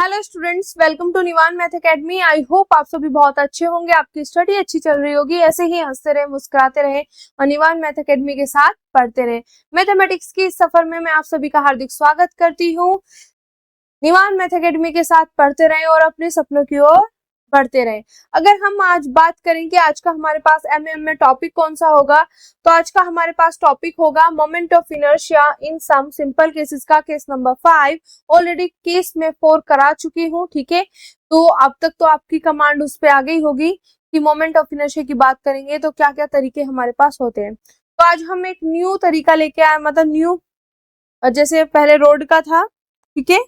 Hello students, welcome to Nivan math academy. I hope आप सभी बहुत अच्छे होंगे, आपकी स्टडी अच्छी चल रही होगी। ऐसे ही हंसते रहे, मुस्कुराते रहे और निवान मैथ एकेडमी के साथ पढ़ते रहे। मैथमेटिक्स की इस सफर में मैं आप सभी का हार्दिक स्वागत करती हूँ। निवान मैथ एकेडमी के साथ पढ़ते रहे और अपने सपनों की ओर बढ़ते रहे। अगर हम आज बात करें कि आज का हमारे पास एमएम में टॉपिक कौन सा होगा, तो आज का हमारे पास टॉपिक होगा moment of inertia in some simple cases का केस नंबर 5। ऑलरेडी केस में 4 करा चुकी हूँ, ठीक है। तो अब तक तो आपकी कमांड उस पर आ गई होगी कि मोमेंट ऑफ इनर्शिया की बात करेंगे तो क्या क्या तरीके हमारे पास होते हैं। तो आज हम एक न्यू तरीका लेके आए, मतलब न्यू, जैसे पहले रोड का था, ठीक है,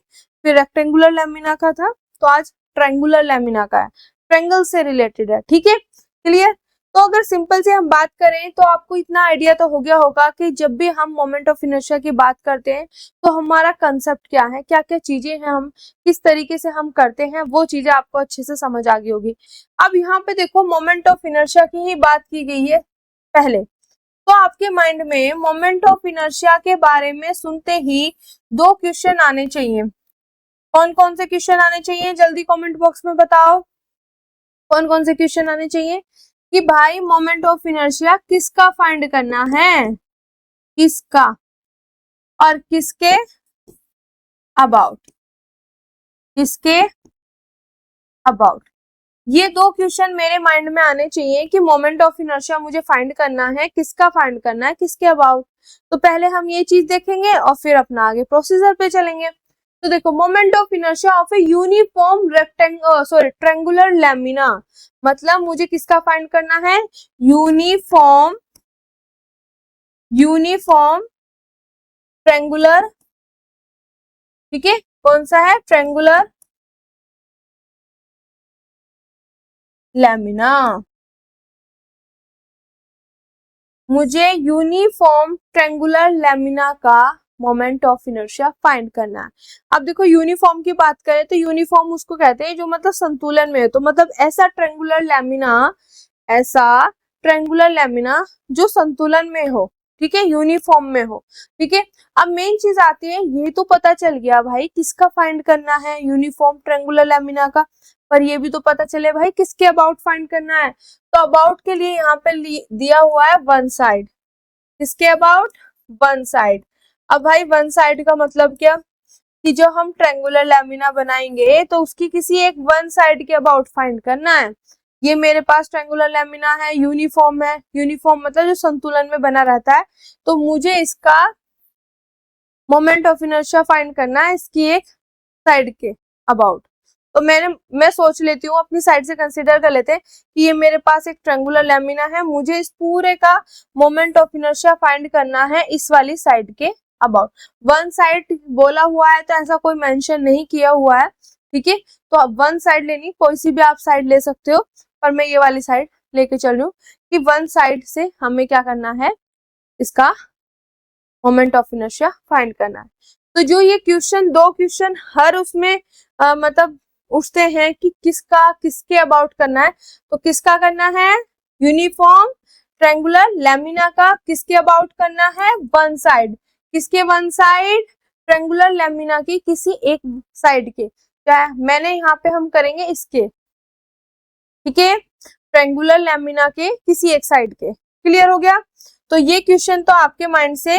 फिर रेक्टेंगुलर लैमिना का था, तो आज ट्रायंगुलर लैमिना का है, ट्रायंगल से रिलेटेड है, ठीक है, क्लियर। तो अगर सिंपल से हम बात करें तो आपको इतना आइडिया तो हो गया होगा कि जब भी हम मोमेंट ऑफ इनर्शिया की बात करते हैं तो हमारा कंसेप्ट क्या है, क्या क्या चीजें हैं, हम किस तरीके से हम करते हैं, वो चीजें आपको अच्छे से समझ आ गई होगी। अब यहाँ पे देखो, मोमेंट ऑफ इनर्शिया की ही बात की गई है पहले, तो आपके माइंड में मोमेंट ऑफ इनर्शिया के बारे में सुनते ही 2 क्वेश्चन आने चाहिए। कौन कौन से क्वेश्चन आने चाहिए, जल्दी कमेंट बॉक्स में बताओ कौन कौन से क्वेश्चन आने चाहिए कि भाई मोमेंट ऑफ इनर्शिया किसका फाइंड करना है, किसका और किसके अबाउट, किसके अबाउट। ये 2 क्वेश्चन मेरे माइंड में आने चाहिए कि मोमेंट ऑफ इनर्शिया मुझे फाइंड करना है, किसका फाइंड करना है, किसके अबाउट। तो पहले हम ये चीज देखेंगे और फिर अपना आगे प्रोसीजर पे चलेंगे। तो देखो, moment of inertia of a uniform triangular lamina, मतलब मुझे किसका फाइंड करना है, यूनिफॉर्म ट्रायंगुलर, ठीक है, कौन सा है, ट्रायंगुलर लैमिना। मुझे यूनिफॉर्म ट्रायंगुलर लैमिना का मोमेंट ऑफ इनर्शिया फाइंड करना है। अब देखो, यूनिफॉर्म की बात करें तो यूनिफॉर्म उसको कहते हैं जो मतलब संतुलन में है, तो मतलब ऐसा ट्रायंगुलर लैमिना जो संतुलन में हो, ठीक है, यूनिफॉर्म में हो, ठीक है। अब मेन चीज आती है, ये तो पता चल गया भाई किसका फाइंड करना है, यूनिफॉर्म ट्रायंगुलर लैमिना का, पर ये भी तो पता चले भाई किसके अबाउट फाइंड करना है। तो अबाउट के लिए यहाँ पे दिया हुआ है वन साइड, किसके अबाउट, वन साइड। अब भाई वन साइड का मतलब क्या, कि जो हम ट्रायंगुलर लैमिना बनाएंगे तो उसकी किसी एक वन साइड के अबाउट फाइंड करना है। ये मेरे पास ट्रायंगुलर लैमिना है, यूनिफॉर्म है, यूनिफॉर्म मतलब जो संतुलन में बना रहता है, तो मुझे इसका मोमेंट ऑफ इनर्शिया फाइंड करना है इसकी एक साइड के अबाउट। तो मैं सोच लेती हूँ, अपनी साइड से कंसीडर कर लेते हैं कि ये मेरे पास एक ट्रायंगुलर लैमिना है, मुझे इस पूरे का मोमेंट ऑफ इनर्शिया फाइंड करना है इस वाली साइड के अबाउट। वन साइड बोला हुआ है तो ऐसा कोई मेंशन नहीं किया हुआ है, ठीक है। तो अब वन साइड लेनी, कोई सी भी आप साइड ले सकते हो, पर मैं ये वाली साइड लेके चल रही हूँ कि वन साइड से हमें क्या करना है, इसका मोमेंट ऑफ इनर्शिया फाइंड करना है। तो जो ये क्वेश्चन, 2 क्वेश्चन हर उसमें मतलब उठते हैं कि किसका किसके अबाउट करना है, तो किसका करना है, यूनिफॉर्म ट्रायंगुलर लैमिना का किसके अबाउट करना है, वन साइड, किसके वन साइड, ट्रायंगुलर लैमिना की किसी एक साइड के, क्या मैंने यहाँ पे हम करेंगे इसके, ठीक है, ट्रायंगुलर लैमिना के किसी एक साइड के। क्लियर हो गया। तो ये क्वेश्चन तो आपके माइंड से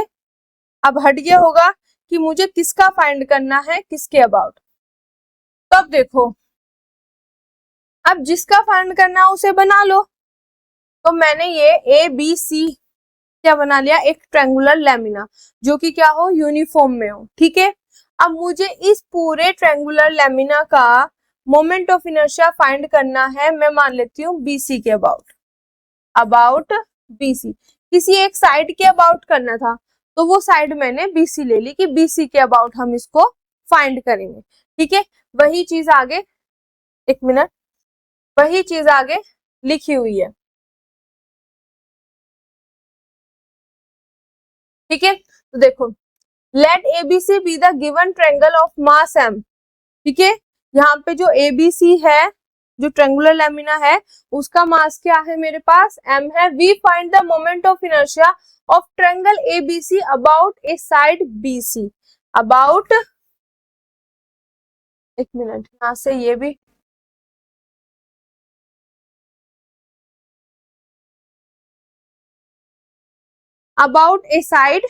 अब हट गया होगा कि मुझे किसका फाइंड करना है, किसके अबाउट। तो अब देखो, अब जिसका फाइंड करना है उसे बना लो। तो मैंने ये ए बी सी क्या बना लिया, एक ट्रायंगुलर लैमिना जो कि क्या हो, यूनिफॉर्म में हो, ठीक है। अब मुझे इस पूरे ट्रायंगुलर लैमिना का मोमेंट ऑफ इनर्शिया फाइंड करना है, मैं मान लेती हूँ बीसी के अबाउट, बीसी किसी एक साइड के अबाउट करना था। तो वो साइड मैंने BC ले ली कि BC के अबाउट हम इसको फाइंड करेंगे। ठीक है, वही चीज आगे, एक मिनट, वही चीज आगे लिखी हुई है। ठीक है, तो देखो, let ABC be the given triangle of mass M। ठीक है, यहाँ पे जो ABC है, जो ट्रायंगुलर लैमिना है, उसका मास क्या है मेरे पास, M है। We find the moment of inertia of triangle ABC about a side BC। About, एक मिनट, यहाँ से ये भी, अबाउट ए साइड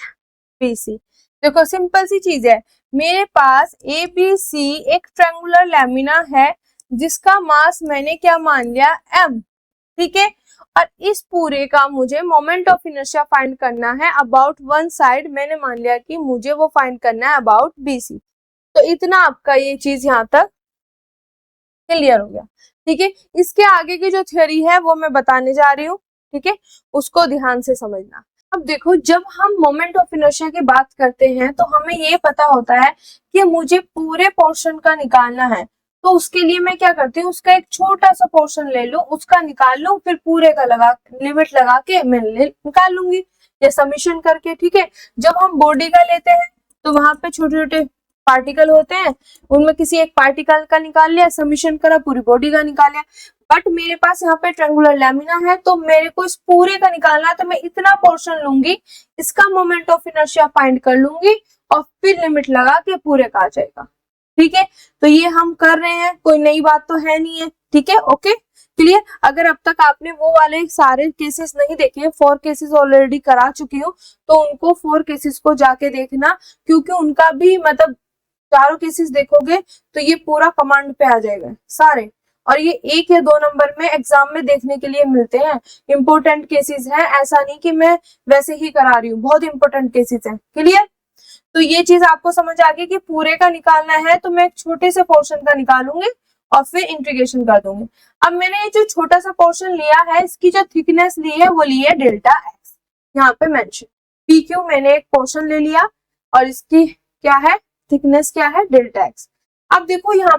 BC। देखो सिंपल सी चीज है, मेरे पास ABC एक ट्रायंगुलर लैमिना है जिसका मास मैंने क्या मान लिया, M। ठीक है, और इस पूरे का मुझे मोमेंट ऑफ इनर्शिया फाइंड करना है अबाउट वन साइड, मैंने मान लिया कि मुझे वो फाइंड करना है अबाउट BC। तो इतना आपका ये चीज यहाँ तक क्लियर हो गया। ठीक है, इसके आगे की जो थ्योरी है वो मैं बताने जा रही हूँ। ठीक है, उसको ध्यान से समझना। अब देखो, जब हम मोमेंट ऑफ इनर्शिया की बात करते हैं तो हमें ये पता होता है कि मुझे पूरे पोर्शन का निकालना है, तो उसके लिए मैं क्या करती हूँ, उसका एक छोटा सा पोर्शन ले लूं, उसका निकाल लूं, फिर पूरे का लगा लिमिट लगा के मैं निकाल लूंगी या समीशन करके। ठीक है, जब हम बॉडी का लेते हैं तो वहां पे छोटे छोटे पार्टिकल होते हैं, उनमें किसी एक पार्टिकल का निकाल लिया, समीशन करा, पूरी बॉडी का निकाल लिया। बट मेरे पास यहाँ पे ट्रायंगुलर लैमिना है, तो मेरे को इस पूरे का निकालना है, तो मैं इतना पोर्शन लूंगी, इसका मोमेंट ऑफ इनर्शिया फाइंड कर लूंगी और फिर लिमिट लगा के पूरे का आ जाएगा। ठीक है, तो ये हम कर रहे हैं, कोई नई बात तो है नहीं है। ठीक है, ओके, क्लियर। अगर अब तक आपने वो वाले सारे केसेस नहीं देखे, 4 केसेस ऑलरेडी करा चुकी हूँ, तो उनको 4 केसेस को जाके देखना, क्योंकि उनका भी मतलब चारों केसेस देखोगे तो ये पूरा कमांड पे आ जाएगा सारे, और ये 1 या 2 नंबर में एग्जाम में देखने के लिए मिलते हैं। इंपॉर्टेंट केसेस हैं, ऐसा नहीं कि मैं वैसे ही करा रही हूँ, बहुत इंपॉर्टेंट केसेस हैं। क्लियर, तो ये चीज आपको समझ आ गई कि पूरे का निकालना है तो मैं एक छोटे से पोर्शन का निकालूंगी और फिर इंटीग्रेशन कर दूंगी। अब मैंने ये जो छोटा सा पोर्शन लिया है, इसकी जो थिकनेस ली है वो ली है डेल्टा एक्स, यहाँ पे मेंशन। PQ मैंने एक पोर्शन ले लिया और इसकी क्या है, थिकनेस क्या है, डेल्टा एक्स। अब देखो यहाँ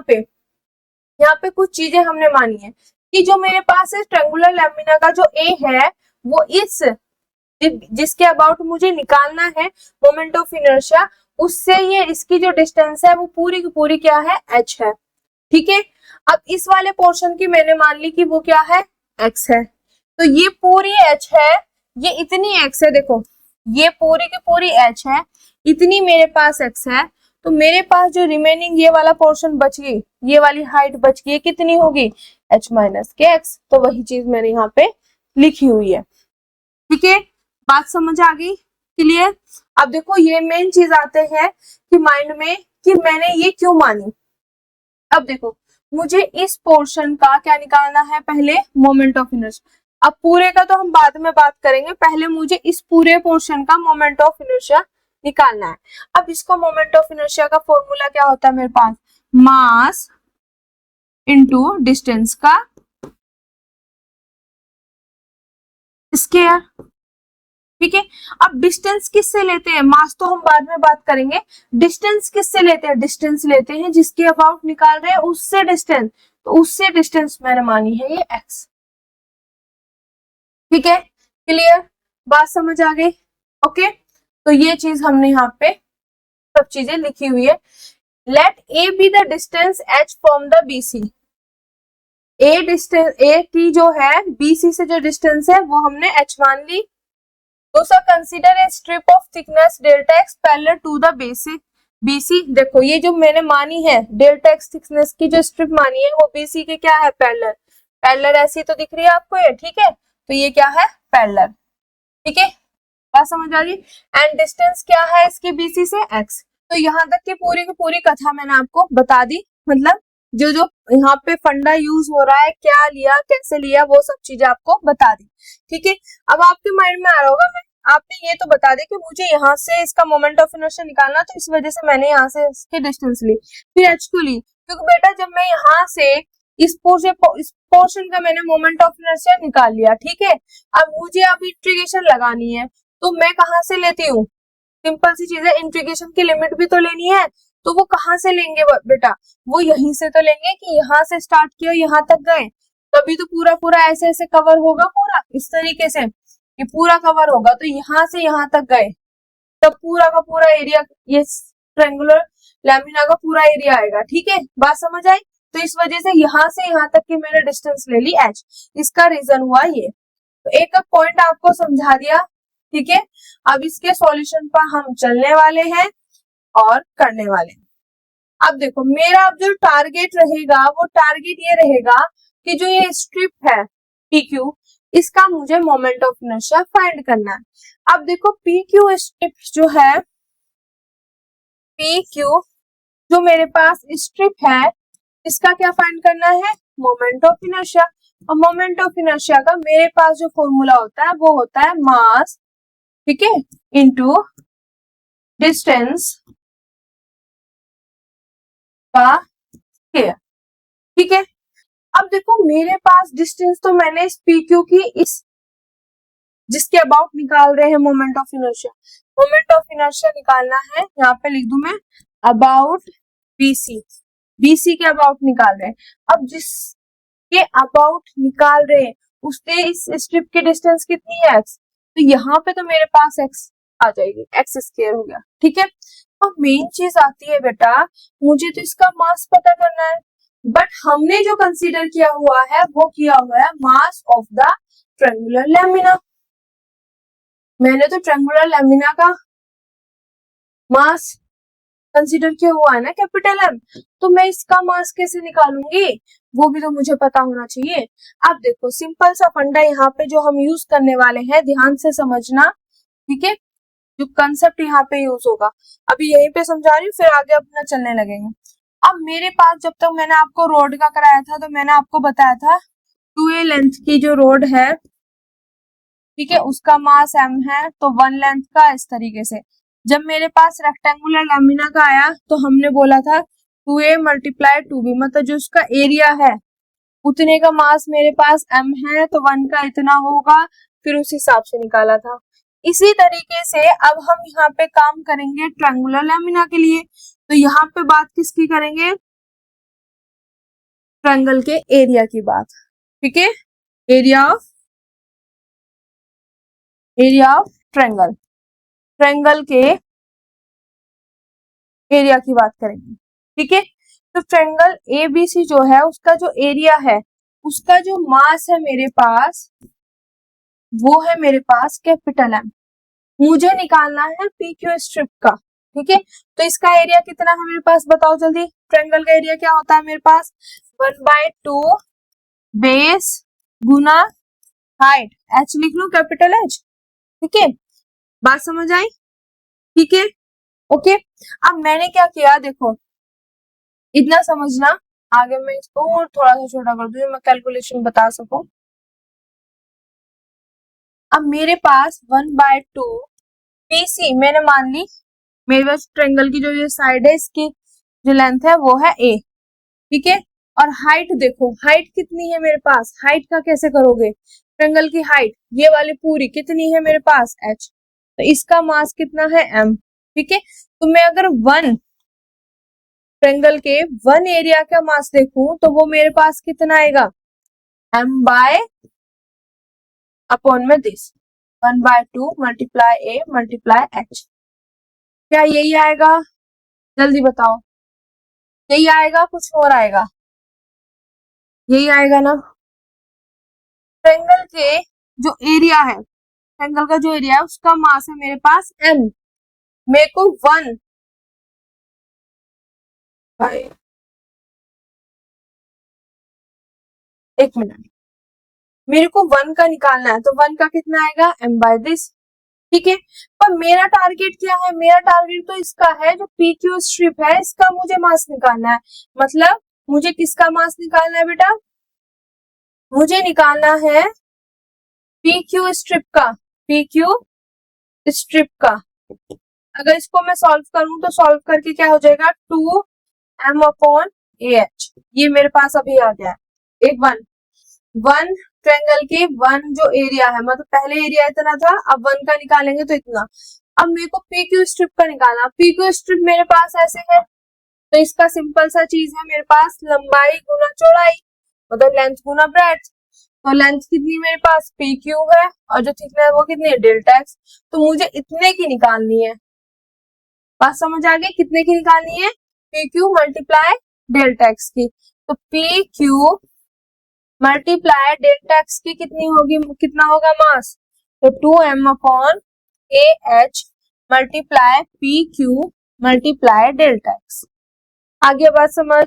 पे कुछ चीजें हमने मानी है कि जो मेरे पास है ट्रायंगुलर लैमिना का जो A है, वो इस जिसके अबाउट मुझे निकालना है मोमेंट ऑफ इनर्शिया, उससे ये इसकी जो डिस्टेंस है वो पूरी की पूरी क्या है, h है। ठीक है, अब इस वाले पोर्शन की मैंने मान ली कि वो क्या है, x है, तो ये पूरी h है, ये इतनी x है, देखो ये पूरी की पूरी h है, इतनी मेरे पास x है, तो मेरे पास जो रिमेनिंग ये वाला पोर्शन बच गई, ये वाली हाइट बच गई, कितनी होगी, h माइनस के x। तो वही चीज मैंने यहाँ पे लिखी हुई है। ठीक है, बात समझ आ गई, क्लियर। अब देखो, ये मेन चीज आते हैं कि माइंड में कि मैंने ये क्यों मानी। अब देखो, मुझे इस पोर्शन का क्या निकालना है, पहले मोमेंट ऑफ इनर्शिया। अब पूरे का तो हम बाद में बात करेंगे, पहले मुझे इस पूरे पोर्शन का मोमेंट ऑफ इनर्शिया निकालना है। अब इसका मोमेंट ऑफ इनर्शिया का फॉर्मूला क्या होता है मेरे पास, मास इनटू डिस्टेंस का स्क्वायर। ठीक है, अब डिस्टेंस किससे लेते हैं, मास तो हम बाद में बात करेंगे, डिस्टेंस किससे लेते हैं, डिस्टेंस लेते हैं जिसके अबाउट निकाल रहे हैं उससे डिस्टेंस, तो उससे डिस्टेंस मैंने मानी है ये x। ठीक है, क्लियर, बात समझ आ गई, ओके। तो ये चीज हमने यहाँ पे सब चीजें लिखी हुई है। Let a be the distance h from the BC। a distance, a की जो है BC से जो डिस्टेंस है वो हमने h मान ली। दूसरा, consider a strip of thickness delta x parallel to the basic BC। देखो, ये जो मैंने मानी है डेल्टा एक्स थिकनेस की जो स्ट्रिप मानी है वो BC के क्या है, पैरेलल। पैरेलल ऐसी तो दिख रही है आपको ये, ठीक है, तो ये क्या है, पैरेलल। ठीक है, बात समझ आ गई। एंड डिस्टेंस क्या है इसकी BC से, x। तो यहाँ तक की पूरी कथा मैंने आपको बता दी, मतलब जो जो यहाँ पे फंडा यूज हो रहा है, क्या लिया, कैसे लिया, वो सब चीजें आपको बता दी। ठीक है, अब आपके माइंड में आ रहा होगा, मैं आपने ये तो बता दे कि मुझे यहाँ से इसका मोमेंट ऑफ इनर्शिया निकालना, तो इस वजह से मैंने यहाँ से इसकी डिस्टेंस ली, फिर h को ली, क्योंकि बेटा जब मैं यहाँ से इस पोर्शन का मैंने मोमेंट ऑफ इनर्शिया निकाल लिया, ठीक है, अब मुझे अब इंटीग्रेशन लगानी है, तो मैं कहाँ से लेती हूँ, सिंपल सी चीज है, इंटीग्रेशन की लिमिट भी तो लेनी है, तो वो कहाँ से लेंगे बेटा, वो यहीं से तो लेंगे कि यहाँ से स्टार्ट किया यहाँ तक गए, तभी तो पूरा पूरा ऐसे ऐसे कवर होगा, पूरा इस तरीके से ये पूरा कवर होगा, तो यहाँ से यहाँ तक गए तब पूरा का पूरा एरिया ये ट्रायंगुलर लैमिना का पूरा एरिया आएगा। ठीक है, बात समझ आई। तो इस वजह से यहाँ से यहाँ तक की मैंने डिस्टेंस ले ली h, इसका रीजन हुआ ये। तो एक पॉइंट आपको समझा दिया। ठीक है, अब इसके सॉल्यूशन पर हम चलने वाले हैं और करने वाले हैं। अब देखो मेरा अब जो टारगेट रहेगा वो टारगेट ये रहेगा कि जो ये स्ट्रिप है PQ, इसका मुझे मोमेंट ऑफ इनर्शिया फाइंड करना है। अब देखो PQ स्ट्रिप जो है, PQ जो मेरे पास स्ट्रिप है, इसका क्या फाइंड करना है, मोमेंट ऑफ इनर्शिया। और मोमेंट ऑफ इनर्शिया का मेरे पास जो फॉर्मूला होता है वो होता है मास, ठीक है, इनटू डिस्टेंस का स्क्वायर। ठीक है, अब देखो मेरे पास डिस्टेंस तो मैंने इस PQ की इस जिसके अबाउट निकाल रहे हैं moment of inertia, moment of inertia निकालना है, यहाँ पे लिख दूं मैं अबाउट BC, BC के अबाउट निकाल रहे हैं। अब जिसके अबाउट निकाल रहे हैं उससे इस स्ट्रिप की डिस्टेंस कितनी है x, तो यहाँ पे तो मेरे पास x आ जाएगी, x स्क्वायर हो गया। ठीक है, अब मेन चीज आती है बेटा, मुझे तो इसका मास पता करना है, बट हमने जो कंसीडर किया हुआ है वो किया हुआ है मास ऑफ द ट्रायंगुलर लैमिना। मैंने तो ट्रायंगुलर लैमिना का मास कंसीडर किया हुआ है ना कैपिटल M, तो मैं इसका मास कैसे निकालूंगी, वो भी तो मुझे पता होना चाहिए। अब देखो सिंपल सा फंडा यहाँ पे जो हम यूज करने वाले हैं, ध्यान से समझना। ठीक है, जो कंसेप्ट यहाँ पे यूज होगा, अभी यहीं पे समझा रही हूँ, फिर आगे अपना चलने लगेंगे। अब मेरे पास जब तक मैंने आपको रोड का कराया था तो मैंने आपको बताया था 2a लेंथ की जो रोड है, ठीक है, उसका मास M है, तो 1 लेंथ का इस तरीके से। जब मेरे पास रेक्टेंगुलर लैमिना का आया तो हमने बोला था 2a मल्टीप्लाई 2b, मतलब जो उसका एरिया है उतने का मास मेरे पास M है, तो 1 का इतना होगा, फिर उस हिसाब से निकाला था। इसी तरीके से अब हम यहाँ पे काम करेंगे ट्रायंगुलर लैमिना के लिए। तो यहाँ पे बात किसकी करेंगे, ट्रायंगल के एरिया की बात। ठीक है, एरिया ऑफ ट्रायंगल, ट्रायंगल के एरिया की बात करेंगे। ठीक है, तो ट्रायंगल ABC जो है उसका जो एरिया है, उसका जो मास है मेरे पास, वो है मेरे पास कैपिटल M। मुझे निकालना है PQ स्ट्रिप का। ठीक है, तो इसका एरिया कितना है मेरे पास, बताओ जल्दी। ट्रायंगल का एरिया क्या होता है मेरे पास, 1/2 बेस गुना हाइट, H लिख लो, कैपिटल H। ठीक है, बात समझ आई। ठीक है, ओके। अब मैंने क्या किया, देखो इतना समझना, आगे मैं इसको और थोड़ा सा छोटा कर दूं, मैं कैलकुलेशन बता सकूं। अब मेरे पास 1/2 BC मैंने मान ली, मेरे पास ट्रायंगल की जो ये साइड है इसकी जो लेंथ है वो है A। ठीक है, और हाइट देखो, हाइट कितनी है मेरे पास, हाइट का कैसे करोगे, ट्रायंगल की हाइट ये वाली पूरी कितनी है मेरे पास H, तो इसका मास कितना है M। ठीक है, तो मैं अगर 1 ट्रायंगल के 1 एरिया का मास देखूं तो वो मेरे पास कितना आएगा, M बाय अपॉन में this 1/2 multiply A multiply H। क्या यही आएगा, जल्दी बताओ, यही आएगा कुछ और आएगा, यही आएगा ना। ट्रायंगल के जो एरिया है, ट्रायंगल का जो एरिया है उसका मास है मेरे पास M, मेरे को 1 एक मिनट, मेरे को 1 का निकालना है, तो 1 का कितना आएगा, M बाय दिस। ठीक है, पर मेरा टारगेट क्या है, मेरा टारगेट तो इसका है, जो PQ स्ट्रिप है इसका मुझे मास निकालना है। मतलब मुझे किसका मास निकालना है बेटा, मुझे निकालना है PQ स्ट्रिप का, PQ स्ट्रिप का। अगर इसको मैं सॉल्व करूं तो सॉल्व करके क्या हो जाएगा, 2M अपॉन AH, ये मेरे पास अभी आ गया है। एक 1 ट्रायंगल के 1 जो एरिया है, मतलब पहले एरिया इतना था, अब 1 का निकालेंगे तो इतना, अब मेरे को पी क्यू स्ट्रिप का निकालना। पी क्यू स्ट्रिप मेरे पास ऐसे है, तो इसका सिंपल सा चीज है मेरे पास लंबाई गुना चौड़ाई, मतलब लेंथ गुना ब्रेड्थ। तो लेंथ कितनी मेरे पास पी क्यू है और जो थिकनेस है वो कितनी है डेल्टा एक्स। तो मुझे इतने की निकालनी है। बात समझ आ गई, कितने की निकालनी है? P q multiply delta x की। तो P q multiply delta x की कितनी होगी, कितना होगा मास? तो 2m upon A H multiply P q multiply delta x. आगे बात समझ,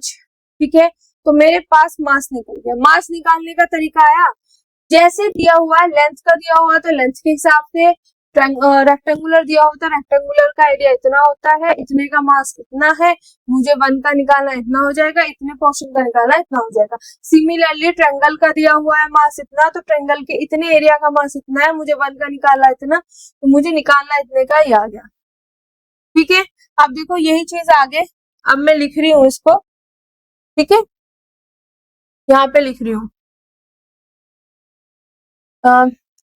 ठीक है। तो मेरे पास मास निकल गया। मास निकालने का तरीका आया, जैसे दिया हुआ है लेंथ का दिया हुआ तो लेंथ के हिसाब से, रेक्टेंगुलर दिया होता है रेक्टेंगुलर का एरिया इतना होता है, इतने का मास इतना है, मुझे 1 का निकालना इतना हो जाएगा, इतने पोर्शन का निकालना इतना हो जाएगा। सिमिलरली ट्रायंगल का दिया हुआ है मास इतना, तो ट्रायंगल के इतने एरिया का मास इतना है, मुझे 1 का निकालना इतना, तो मुझे निकालना इतने का ही आ गया। ठीक है, अब देखो यही चीज आगे अब मैं लिख रही हूँ इसको, ठीक है, यहाँ पे लिख रही हूँ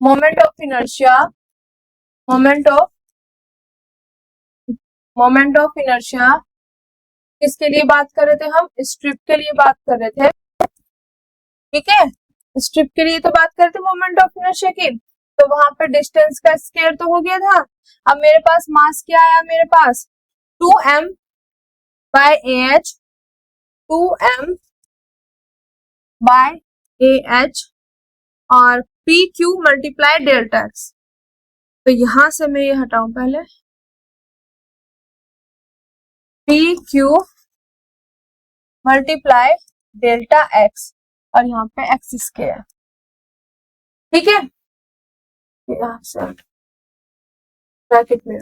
moment of inertia, moment of inertia किसके लिए बात कर रहे थे हम? स्ट्रिप के लिए बात कर रहे थे, ठीक है। स्ट्रिप के लिए तो बात कर रहे थे मोमेंट ऑफ इनर्शिया की, तो वहां पे डिस्टेंस का स्क्वायर तो हो गया था। अब मेरे पास मास क्या आया, मेरे पास 2m by h, 2m by h और p q multiply delta x. तो यहां से मैं ये हटाऊं पहले, p q multiply delta x और यहाँ पे एक्स स्क्वायर, ठीक है। यहाँ से ब्रैकेट में,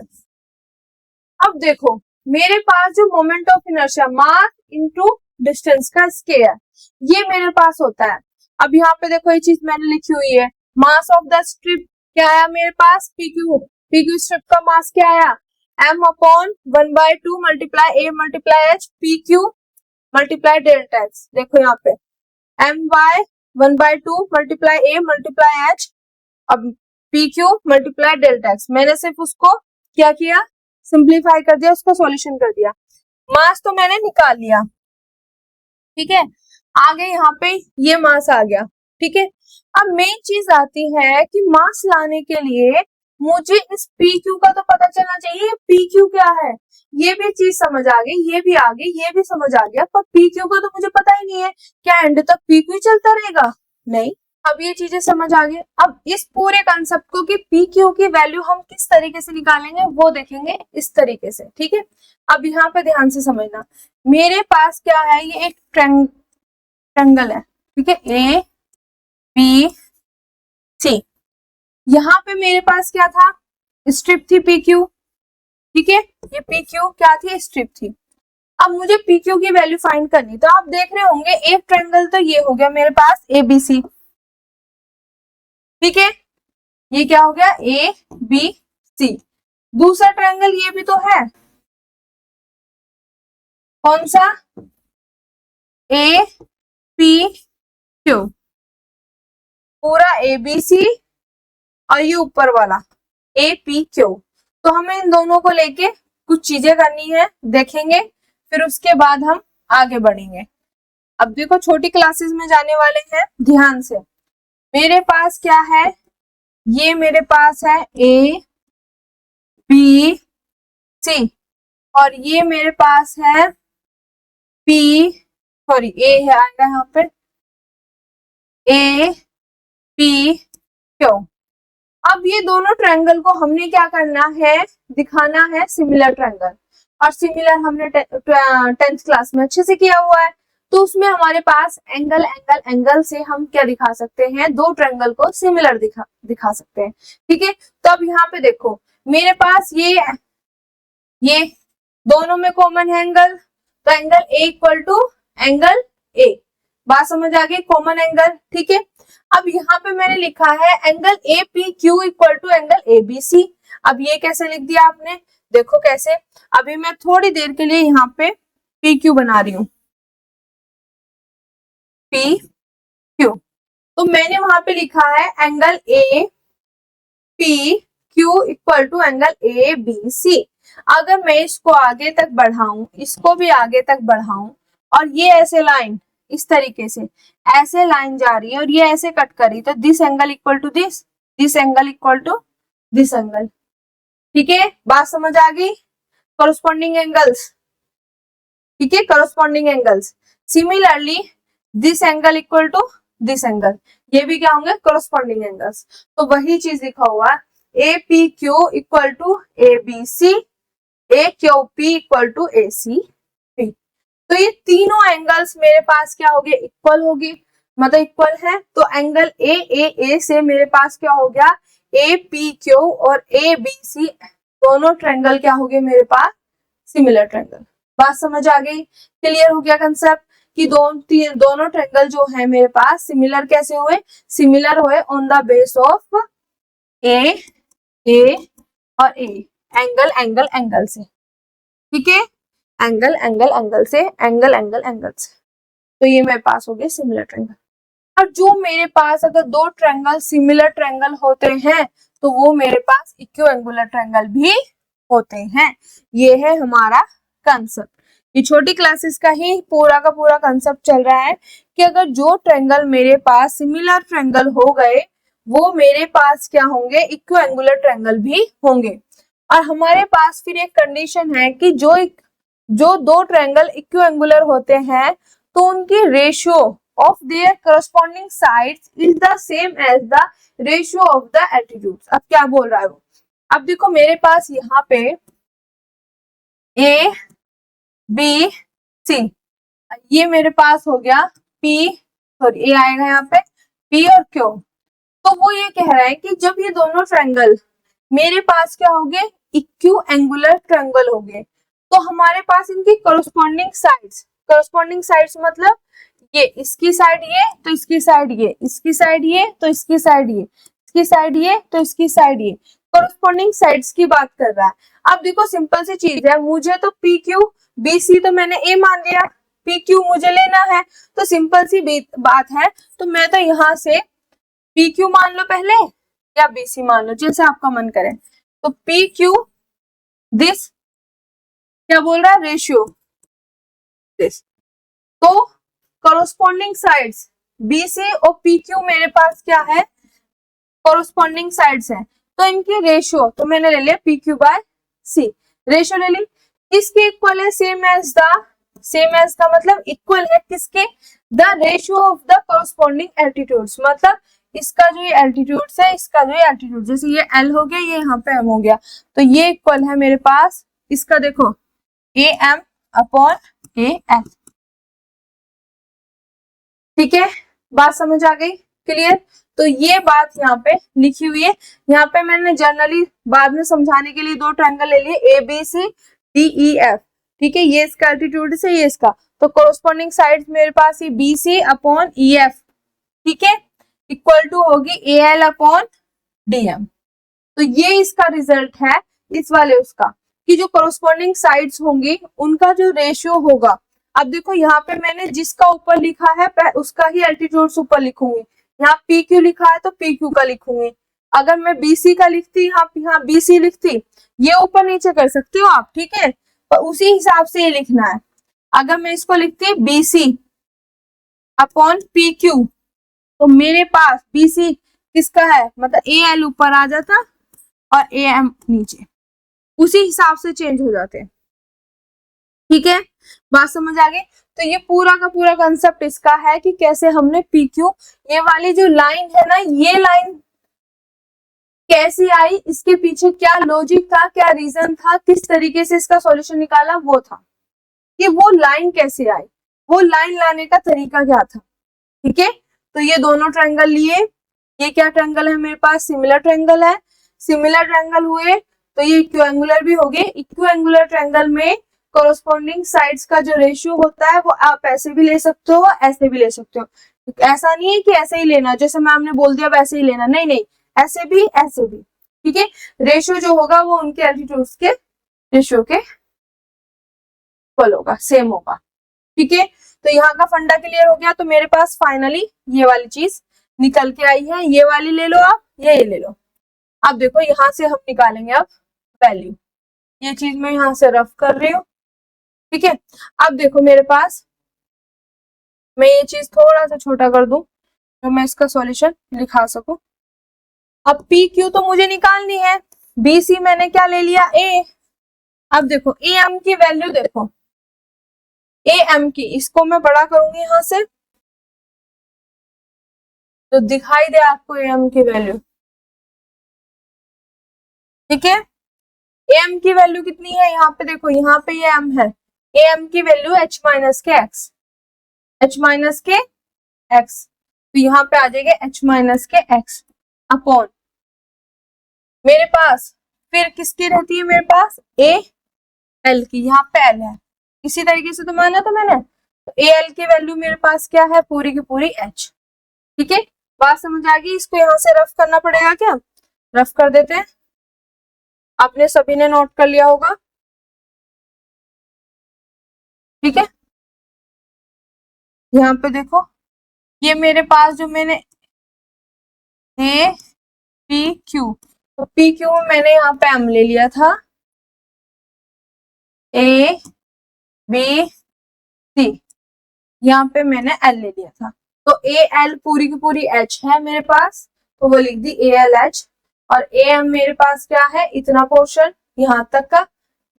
अब देखो मेरे पास जो moment of inertia mass into distance का स्क्वायर ये मेरे पास होता है। अब यहाँ पे देखो ये चीज मैंने लिखी हुई है, मास ऑफ द स्ट्रिप क्या आया मेरे पास? पी क्यू स्ट्रिप का मास क्या आया? m upon 1/2 multiply a multiply h p q multiply delta x. देखो यहाँ पे m by 1/2 multiply a multiply h, अब p q multiply delta x. मैंने सिर्फ उसको क्या किया, सिंप्लीफाई कर दिया, उसको सॉल्यूशन कर दिया। मास तो मैंने निकाल लिया, ठीक है। आगे यहाँ पे ये मास आ गया, ठीक है। अब मेन चीज आती है कि मास लाने के लिए मुझे इस पी क्यू का तो पता चलना चाहिए, पी क्यू क्या है। ये भी चीज समझ आ गई, ये भी आ गई, ये भी समझ आ गया, पर पी क्यू का तो मुझे पता ही नहीं है। क्या एंड तक पी क्यू चलता रहेगा? नहीं। अब ये चीजें समझ आ गई। अब इस पूरे कंसेप्ट को कि पी क्यू की वैल्यू हम किस तरीके से निकालेंगे वो देखेंगे इस तरीके से, ठीक है। अब यहाँ पे ध्यान से समझना, मेरे पास क्या है, ये एक ट्रायंगल है, ठीक है, ए बी सी। यहाँ पे मेरे पास क्या था, स्ट्रिप थी पी क्यू, ठीक है। ये पी क्यू क्या थी, स्ट्रिप थी। अब मुझे पी क्यू की वैल्यू फाइंड करनी, तो आप देख रहे होंगे एक ट्रायंगल तो ये हो गया मेरे पास ए बी सी, ठीक है। ये क्या हो गया, ए बी सी। दूसरा ट्रायंगल ये भी तो है, कौन सा? ए पी क्यू, पूरा ए बी सी और ये ऊपर वाला ए पी क्यू। तो हमें इन दोनों को लेके कुछ चीजें करनी है, देखेंगे, फिर उसके बाद हम आगे बढ़ेंगे। अब देखो छोटी क्लासेस में जाने वाले हैं, ध्यान से। मेरे पास क्या है, ये मेरे पास है ए बी सी और ये मेरे पास है पी, सॉरी ए है आएगा यहाँ पे, ए पी क्यू। अब ये दोनों ट्रायंगल को हमने क्या करना है, दिखाना है सिमिलर ट्रायंगल, और सिमिलर हमने 10th क्लास में अच्छे से किया हुआ है। तो उसमें हमारे पास एंगल एंगल एंगल से हम क्या दिखा सकते हैं, दो ट्रायंगल को सिमिलर दिखा सकते हैं, ठीक है। तो अब यहाँ पे देखो मेरे पास ये दोनों में कॉमन है एंगल, तो angle A equal to angle A. बात समझ आ गई, कॉमन एंगल, ठीक है। अब यहाँ पे मैंने लिखा है angle A P Q equal to angle A B C. अब ये कैसे लिख दिया आपने, देखो कैसे। अभी मैं थोड़ी देर के लिए यहाँ पे पी क्यू बना रही हूँ, पी क्यू। तो मैंने वहां पे लिखा है angle A P Q equal to angle A B C. अगर मैं इसको आगे तक बढ़ाऊं, इसको भी आगे तक बढ़ाऊं, और ये ऐसे लाइन इस तरीके से ऐसे लाइन जा रही है और ये ऐसे कट करी, तो this angle equal to this angle equal to this angle. ठीक है, बात समझ आ गई? कॉरस्पॉन्डिंग एंगल्स, ठीक है, corresponding angles. Similarly this angle equal to this angle, ये भी क्या होंगे? Corresponding angles. तो वही चीज लिखा हुआ है A P Q equal to A B C, A Q P equal to A C P. तो ये तीनों एंगल्स मेरे पास क्या हो गए? इक्वल होगी, मतलब इक्वल है। तो एंगल ए से मेरे पास क्या हो गया? ए पी क्यू और ए बी सी दोनों ट्रायंगल क्या हो गए मेरे पास? Similar triangle. बात समझ आ गई? क्लियर हो गया कंसेप्ट कि दोनों ट्रायंगल जो है मेरे पास सिमिलर कैसे हुए? सिमिलर हुए ऑन द बेस ऑफ ए और ए, एंगल एंगल एंगल से। ठीक है, एंगल एंगल एंगल से, एंगल एंगल एंगल से। तो ये मेरे पास हो गए सिमिलर ट्रायंगल। और जो मेरे पास अगर दो ट्रायंगल सिमिलर ट्रायंगल होते हैं तो वो मेरे पास इक्विएंगुलर ट्रायंगल भी होते हैं। ये है हमारा कंसेप्ट। ये छोटी क्लासेस का ही पूरा का पूरा कंसेप्ट चल रहा है कि अगर जो ट्रायंगल मेरे पास सिमिलर ट्रायंगल हो गए वो मेरे पास क्या होंगे? इक्विएंगुलर ट्रायंगल भी होंगे। और हमारे पास फिर एक कंडीशन है कि जो दो ट्रायंगल इक्विएंगुलर होते हैं तो उनकी ratio of their corresponding sides is the same as the ratio of the altitudes। अब क्या बोल रहा है वो? अब देखो मेरे पास यहाँ पे A B C, ये मेरे पास हो गया P, सॉरी A आएगा यहाँ पे P और Q। तो वो ये कह रहा है कि जब ये दोनों ट्रायंगल मेरे पास क्या हो गए? इक्विएंगुलर ट्रायंगल हो गए, तो हमारे पास इनकी corresponding sides मतलब ये इसकी साइड ये तो इसकी साइड ये, इसकी साइड ये तो इसकी साइड ये, इसकी साइड ये तो इसकी साइड ये, कॉरस्पॉन्डिंग साइड्स की बात कर रहा है। अब देखो सिंपल सी चीज है, मुझे तो पी क्यू बी सी तो मैंने ए मान लिया, पी क्यू मुझे लेना है, तो सिंपल सी बात है, तो मैं तो यहाँ से पी क्यू मान लो पहले या बी सी मान लो, जैसे आपका मन करे। तो पी क्यू दिस क्या बोल रहा है? Ratio this. तो कॉरस्पॉन्डिंग साइड्स BC और PQ मेरे पास क्या है? कॉरस्पॉन्डिंग साइड्स हैं, तो इनकी रेशियो तो मैंने ले लिया PQ बाय C, रेशियो ले ली। किसके इक्वल है? सेम एज का मतलब इक्वल है किसके? The ratio of the corresponding altitudes, मतलब इसका जो ये एल्टीट्यूड्स है, इसका जो ये एल्टीट्यूड, जैसे ये L हो गया, ये यहाँ पे M हो गया, तो ये इक्वल है मेरे पास इसका, देखो AM अपॉन AL। ठीक है, बात समझ आ गई? क्लियर? तो ये बात यहाँ पे लिखी हुई है। यहाँ पे मैंने जनरली बाद में समझाने के लिए दो ट्रायंगल ले लिए ABC DEF। ठीक है, ये इसका एल्टीट्यूड से ये इसका, तो कोरस्पॉन्डिंग साइड्स मेरे पास ये BC अपॉन EF, ठीक है, इक्वल टू होगी AL अपॉन DM। तो ये इसका रिजल्ट है इस वाले उसका, कि जो कोरस्पॉन्डिंग साइड्स होंगी उनका जो रेशियो होगा। अब देखो यहाँ पे मैंने जिसका ऊपर लिखा है उसका ही एल्टीट्यूड ऊपर लिखूंगी, यहाँ PQ लिखा है तो PQ का लिखूंगी। अगर मैं BC का लिखती, यहाँ BC लिखती, ये ऊपर नीचे कर सकते हो आप, ठीक है, पर उसी हिसाब से ये लिखना है। अगर मैं इसको लिखती BC अपॉन PQ, तो मेरे पास BC किसका है, मतलब AL ऊपर आ जाता और AM नीचे, उसी हिसाब से चेंज हो जाते हैं। ठीक है, बात समझ आ गई? तो ये पूरा का पूरा कंसेप्ट इसका है कि कैसे हमने PQ, ये वाली जो लाइन है ना, ये लाइन कैसी आई, इसके पीछे क्या लॉजिक था, क्या रीजन था, किस तरीके से इसका सॉल्यूशन निकाला, वो था कि वो लाइन कैसे आई, वो लाइन लाने का तरीका क्या था। ठीक है, तो ये दोनों ट्रायंगल लिए, ये क्या ट्रायंगल है मेरे पास? सिमिलर ट्रायंगल है। सिमिलर ट्रायंगल हुए तो ये इक्विएंगुलर भी हो गए। इक्विएंगुलर ट्रायंगल में कोरस्पॉन्डिंग साइड्स का जो रेशियो होता है वो आप ऐसे भी ले सकते हो, ऐसे भी ले सकते हो। ऐसा नहीं है कि ऐसे ही लेना, जैसे मैम ने बोल दिया वैसे ही लेना, नहीं नहीं, ऐसे भी ऐसे भी। ठीक है, रेशियो जो होगा वो उनके एल्टीट्यूड्स के रेशियो के इक्वल होगा, सेम होगा। ठीक है, तो यहाँ का फंडा क्लियर हो गया। तो मेरे पास फाइनली ये वाली चीज निकल के आई है, ये वाली ले लो आप, ये ले लो। अब देखो यहाँ से हम निकालेंगे अब वैल्यू, ये चीज मैं यहाँ से रफ कर रही हूँ, ठीक है। अब देखो मेरे पास, मैं ये चीज थोड़ा सा छोटा कर दूं तो मैं इसका सॉल्यूशन दिखा सकूं। अब पी क्यू तो मुझे निकालनी है, बी सी मैंने क्या ले लिया, ए। अब देखो ए एम की वैल्यू देखो, ए एम की, इसको मैं बड़ा करूंगी यहां से तो दिखाई दे आपको ए एम की वैल्यू, ठीक है। ए एम की वैल्यू कितनी है, यहाँ पे देखो, यहाँ पे ये एम है, ए एम की value H minus k x, H minus k x, तो यहाँ पे आ जाएगा H minus k x upon मेरे पास, फिर किसकी रहती है मेरे पास, ए एल की, यहाँ पे एल है, इसी तरीके से तो माना था मैंने, तो ए एल की वैल्यू मेरे पास क्या है, पूरी की पूरी एच, ठीक है। बात समझ आ गई, इसको यहाँ से रफ करना पड़ेगा क्या, रफ कर देते हैं, आपने सभी ने नोट कर लिया होगा, ठीक है। यहाँ पे देखो, ये मेरे पास जो मैंने ए पी क्यू, तो पी क्यू मैंने यहाँ पे एम ले लिया था, ए बी सी, यहाँ पे मैंने एल ले लिया था, तो ए एल पूरी की पूरी एच है मेरे पास, तो वो लिख दी ए एल एच, और ए एम मेरे पास क्या है, इतना पोर्शन यहाँ तक का,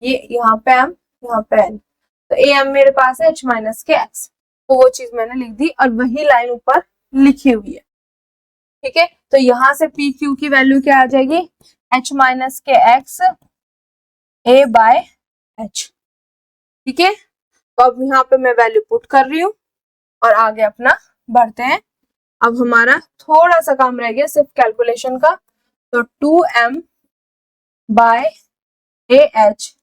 ये यहाँ पे एम, यहाँ पे एल, तो ए एम मेरे पास है एच माइनस के एक्स, तो वो चीज मैंने लिख दी और वही लाइन ऊपर लिखी हुई है, ठीक है। तो यहाँ से पी क्यू की वैल्यू क्या आ जाएगी, H minus k x A by H, ठीक है। तो अब यहाँ पे मैं वैल्यू पुट कर रही हूँ और आगे अपना बढ़ते हैं। अब हमारा थोड़ा सा काम रह गया सिर्फ कैलकुलेशन का, तो 2m बाय ए एच,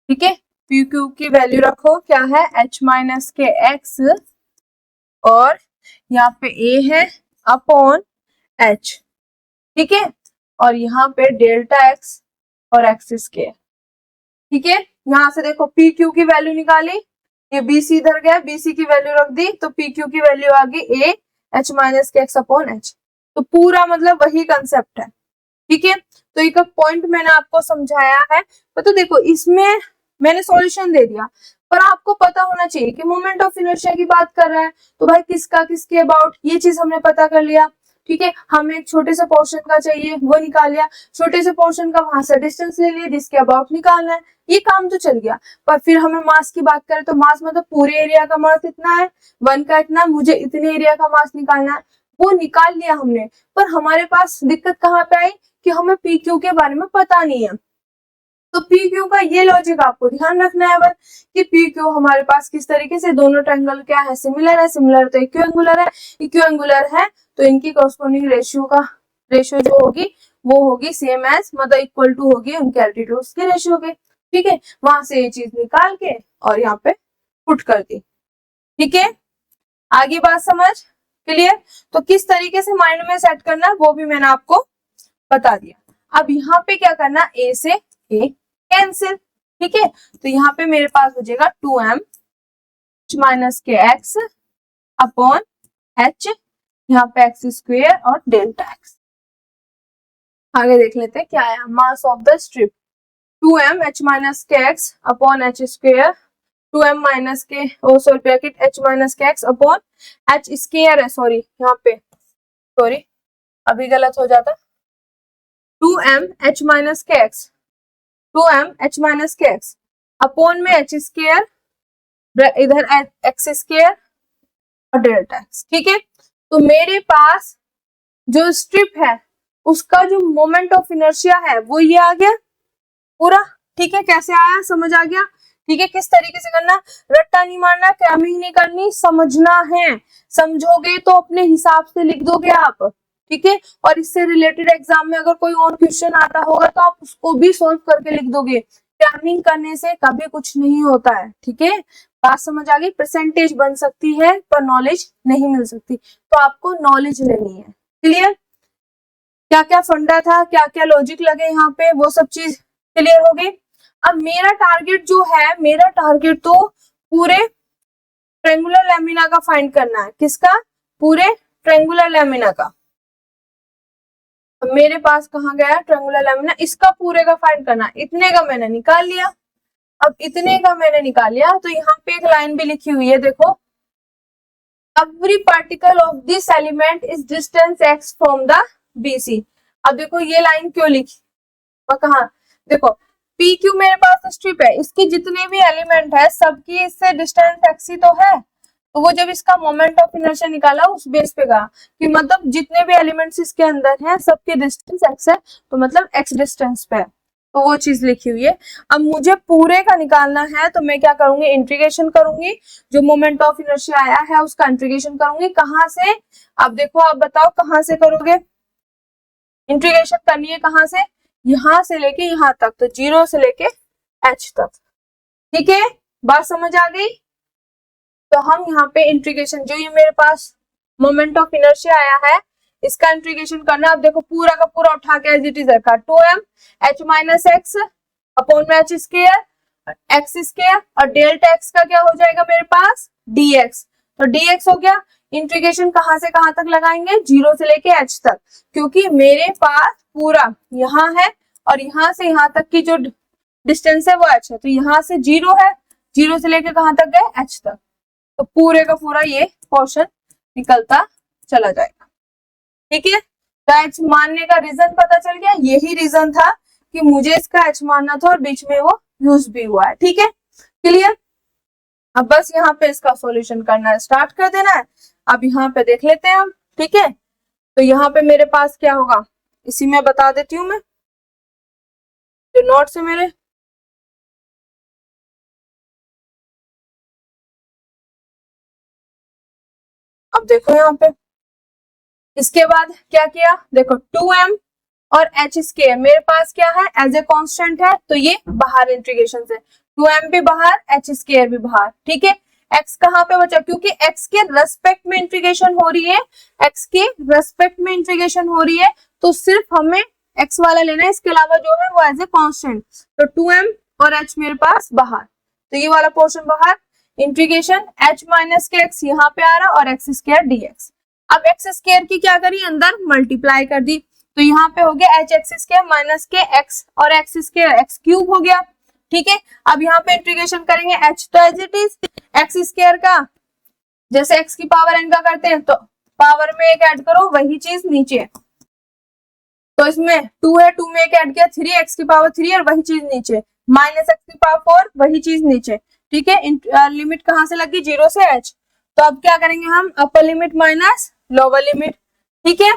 ठीक है। पी क्यू की वैल्यू रखो क्या है, एच माइनस के एक्स, और यहाँ पे ए है अपॉन एच, ठीक है, और यहाँ पे डेल्टा एक्स और एक्स स्क्वायर, ठीक है। यहाँ से देखो पी क्यू की वैल्यू निकाली, ये बी सी इधर गया, बी सी की वैल्यू रख दी, तो पी क्यू की वैल्यू आ गई A H minus k x upon H, तो पूरा मतलब वही कंसेप्ट है, ठीक है। तो एक पॉइंट मैंने आपको समझाया है, तो देखो इसमें मैंने सॉल्यूशन दे दिया, पर आपको पता होना चाहिए कि मोमेंट ऑफ इनर्शिया की बात कर रहा है, तो भाई किसका किसके अबाउट, ये चीज हमने पता कर लिया, ठीक है। हमें एक छोटे से पोर्शन का चाहिए, वो निकाल लिया, छोटे से पोर्शन का वहां से डिस्टेंस ले लिया जिसके अबाउट निकालना है, ये काम तो चल गया। पर फिर हमें मास की बात करें तो मास मतलब पूरे एरिया का मास इतना है, वन का इतना, मुझे इतने एरिया का मास निकालना है, वो निकाल लिया हमने, पर हमारे पास दिक्कत कहाँ पे आई कि हमें पी क्यू के बारे में पता नहीं है। तो पी क्यू का ये लॉजिक आपको ध्यान रखना है बस, कि पी क्यू हमारे पास किस तरीके से, दोनों ट्रायंगल क्या है, सिमिलर है, सिमिलर तो इक्वियो एंगुलर है, इक्वियो एंगुलर है तो इनकी कॉरस्पॉन्डिंग रेशियो जो होगी वो होगी सेम एज, मतलब इक्वल टू होगी उनके एल्टीट्यूड्स की रेशियो के, ठीक है। वहां से ये चीज निकाल के और यहाँ पे पुट कर दी, ठीक है। आगे बात समझ क्लियर, तो किस तरीके से माइंड में सेट करना वो भी मैंने आपको बता दिया। अब यहाँ पे क्या करना, ए से ए कैंसिल, ठीक है। तो यहाँ पे मेरे पास हो जाएगा 2m minus k x upon h, यहाँ पे एक्स स्क्वायर और डेल्टा एक्स। आगे देख लेते हैं क्या आया, mass of the strip 2m h minus k x upon h square, 2m minus k sorry bracket h minus k x upon h square है, सॉरी यहाँ पे सॉरी अभी गलत हो जाता, 2m h minus k x, 2m h minus k x upon में h square, इधर x square और डेल्टा एक्स, ठीक है। तो मेरे पास जो स्ट्रिप है उसका जो मोमेंट ऑफ इनर्शिया है वो ये आ गया पूरा, ठीक है। कैसे आया समझ आ गया, ठीक है। किस तरीके से करना, रट्टा नहीं मारना, क्रैमिंग नहीं करनी, समझना है, समझोगे तो अपने हिसाब से लिख दोगे आप, ठीक है। और इससे रिलेटेड एग्जाम में अगर कोई और क्वेश्चन आता होगा तो आप उसको भी सॉल्व करके लिख दोगे, क्रैमिंग करने से कभी कुछ नहीं होता है, ठीक है। बात समझ आ गई, परसेंटेज बन सकती है पर नॉलेज नहीं मिल सकती, तो आपको नॉलेज लेनी है, क्लियर। क्या क्या फंडा था, क्या क्या लॉजिक लगे यहाँ पे, वो सब चीज क्लियर हो गई। अब मेरा टारगेट जो है, मेरा टारगेट तो पूरे ट्रायंगुलर लैमिना का फाइंड करना है, किसका, पूरे ट्रायंगुलर लैमिना का, मेरे पास कहाँ गया ट्रायंगुलर लैमिना, इसका पूरे का फाइंड करना, इतने का मैंने निकाल लिया। अब इतने का मैंने निकाल लिया तो यहाँ पे एक लाइन भी लिखी हुई है, देखो, every particle of this element is distance x from the BC। अब देखो ये लाइन क्यों लिखी और कहा, देखो PQ मेरे पास स्ट्रिप है, इसके जितने भी एलिमेंट है सबकी इससे डिस्टेंस x ही तो है। तो वो जब इसका मोमेंट ऑफ इनर्शिया निकाला उस बेस पे कहा कि मतलब जितने भी एलिमेंट्स इसके अंदर हैं सबके डिस्टेंस x है, तो मतलब x डिस्टेंस पे है, तो वो चीज लिखी हुई है। अब मुझे पूरे का निकालना है तो मैं क्या करूंगी, इंटीग्रेशन करूंगी, जो मोमेंट ऑफ इनर्शिया आया है उसका इंटीग्रेशन करूंगी, कहां से, अब देखो आप बताओ कहां से करोगे, इंटीग्रेशन करनी है कहां से, यहां से लेके यहां तक, तो 0 से लेके h तक, ठीक है, बात समझ आ गई। तो हम यहाँ पे इंटीग्रेशन, जो ये मेरे पास मोमेंट ऑफ इनर्शिया आया है इसका इंटीग्रेशन करना। अब देखो पूरा का पूरा उठा के एज इट इज रखा, 2m h minus x upon में h स्क्वायर x स्क्वायर, और डेल्टा x का क्या हो जाएगा मेरे पास dx, तो dx हो गया। इंटीग्रेशन कहां से कहां तक लगाएंगे, 0 से लेके h तक, क्योंकि मेरे पास पूरा यहाँ है और यहाँ से यहाँ तक की जो डिस्टेंस है वो h है, तो यहाँ से 0 है, 0 से लेके कहां तक गए h तक, तो पूरे का पूरा ये पोर्शन निकलता चला जाएगा, ठीक है। तो h मानने का रीजन पता चल गया, यही रीजन था कि मुझे इसका h मानना था और बीच में वो यूज भी हुआ है, ठीक है, क्लियर। अब बस यहाँ पे इसका सॉल्यूशन करना स्टार्ट कर देना है। अब यहाँ पे देख लेते हैं हम, ठीक है। तो यहाँ पे मेरे पास क्या होगा, इसी में बता देती हूँ मैं, जो नोट्स है मेरे, अब देखो यहाँ पे इसके बाद क्या किया, देखो 2m और h स्क्वायर मेरे पास क्या है एज ए कांस्टेंट है, तो ये बाहर इंटीग्रेशन से 2m भी बाहर h स्क्वायर भी बाहर, ठीक है। x कहाँ पे बचा, क्योंकि x के रेस्पेक्ट में इंटीग्रेशन हो रही है, x के रेस्पेक्ट में इंटीग्रेशन हो रही है, तो सिर्फ हमें x वाला लेना है, इसके अलावा जो है वो एज ए कांस्टेंट, तो 2m और h मेरे पास बाहर, तो ये वाला पोर्शन बाहर, इंटीग्रेशन h माइनस के x यहाँ पे आ रहा और x स्क्वायर dx। अब x स्क्वायर की क्या करी, अंदर मल्टीप्लाई कर दी, तो यहाँ पे हो गया H x square minus k x और एक्स स्क्वायर एक्स क्यूब हो गया, ठीक है। अब यहाँ पे इंटीग्रेशन करेंगे h, तो as it is x square का जैसे x की पावर n का करते हैं तो पावर में एक ऐड करो वही चीज नीचे, तो इसमें 2 है, 2 में एक ऐड किया 3 x की पावर 3 और वही चीज नीचे, माइनस x की पावर 4 वही चीज नीचे, ठीक है। लिमिट कहाँ से लगी, 0 से h, तो अब क्या करेंगे हम, upper limit minus lower limit, ठीक है।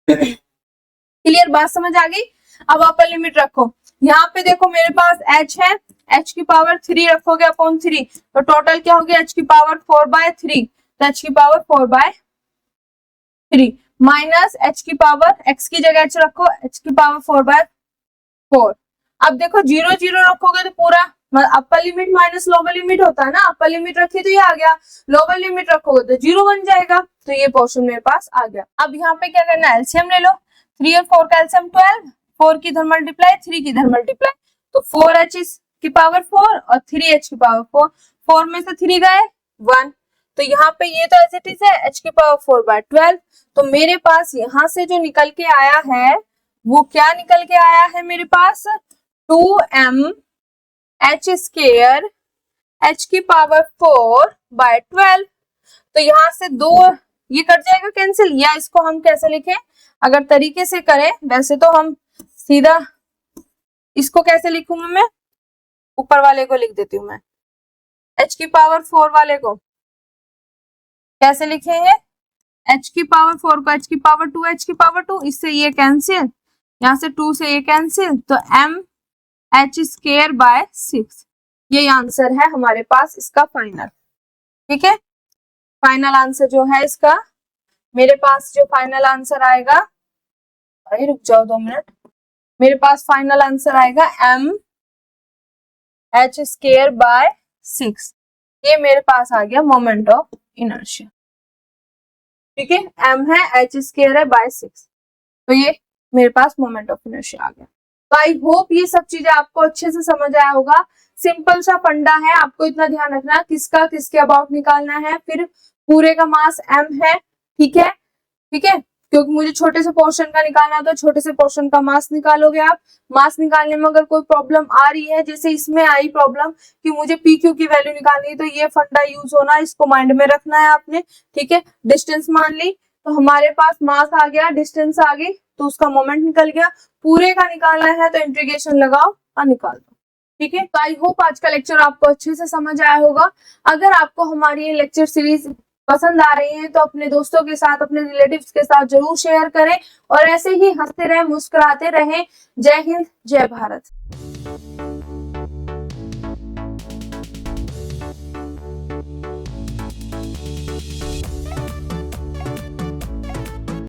क्लियर, बात समझ आ गई। अब अपर लिमिट रखो, यहाँ पे देखो मेरे पास h है, h की पावर 3 रखोगे अपॉन 3, तो टोटल क्या हो गया h की पावर 4/3, तो h की पावर 4/3 माइनस h की पावर x की जगह h रखो, h की पावर 4/4। अब देखो 0 0 रखोगे तो पूरा upper limit minus lower limit होता है ना, अपर लिमिट रखी तो ये आ गया, लोअर लिमिट रखोगे तो 0 बन जाएगा, तो ये पोर्शन मेरे पास आ गया। अब यहाँ पे क्या करना है, एलसीएम ले लो, 3 और 4 का एलसीएम 12, 4 की इधर मल्टीप्लाई 3 की इधर मल्टीप्लाई, तो 4h की पावर 4 और 3h की पावर 4, 4 में से 3 गए 1, तो यहाँ पे ये तो एज इट इज है h की पावर 4/12, तो मेरे पास यहाँ से जो निकल के आया है वो क्या निकल के आया है मेरे पास, 2m h स्क्वायर h की पावर 4/12, तो यहाँ से 2 ये कट जाएगा कैंसिल, या इसको हम कैसे लिखें, अगर तरीके से करें, वैसे तो हम सीधा इसको कैसे लिखूंगा, मैं ऊपर वाले को लिख देती हूँ, मैं h की पावर 4 वाले को कैसे लिखेंगे, h की पावर 4 को h की पावर 2, h की पावर 2, इससे ये कैंसिल, यहाँ से 2 से ये कैंसिल, तो m h स्क्वायर बाय 6, ये आंसर है हमारे पास इसका फाइनल, ठीक है। फाइनल आंसर जो है इसका, मेरे पास जो फाइनल आंसर आएगा, अरे रुक जाओ 2 मिनट, मेरे पास फाइनल आंसर आएगा m h स्क्वायर बाय 6, ये मेरे पास आ गया मोमेंट ऑफ इनर्शिया, ठीक है। m है, h स्क्वायर है बाय 6, तो ये मेरे पास मोमेंट ऑफ इनर्शिया आ गया। तो आई होप ये सब चीजें आपको अच्छे से समझ आया होगा, सिंपल सा फंडा है, आपको इतना ध्यान रखना किसका किसके अबाउट निकालना है, फिर पूरे का मास m है, ठीक है, ठीक है। क्योंकि मुझे छोटे से पोर्शन का निकालना है, तो छोटे से पोर्शन का मास निकालोगे आप। मास निकालने में अगर कोई प्रॉब्लम आ रही है, जैसे इसमें आई प्रॉब्लम कि मुझे पी क्यू की वैल्यू निकालनी है, तो ये फंडा यूज होना, इसको माइंड में रखना है आपने, ठीक है। डिस्टेंस मान ली, तो हमारे पास मास आ गया, डिस्टेंस आ गई, तो उसका मोमेंट निकल गया। पूरे का निकालना है तो इंटीग्रेशन लगाओ और निकाल दो, ठीक है। तो आई होप आज का लेक्चर आपको अच्छे से समझ आया होगा। अगर आपको हमारी ये लेक्चर सीरीज पसंद आ रही है तो अपने दोस्तों के साथ, अपने रिलेटिव्स के साथ जरूर शेयर करें, और ऐसे ही हंसते रहें, मुस्कुराते रहें। जय हिंद, जय भारत।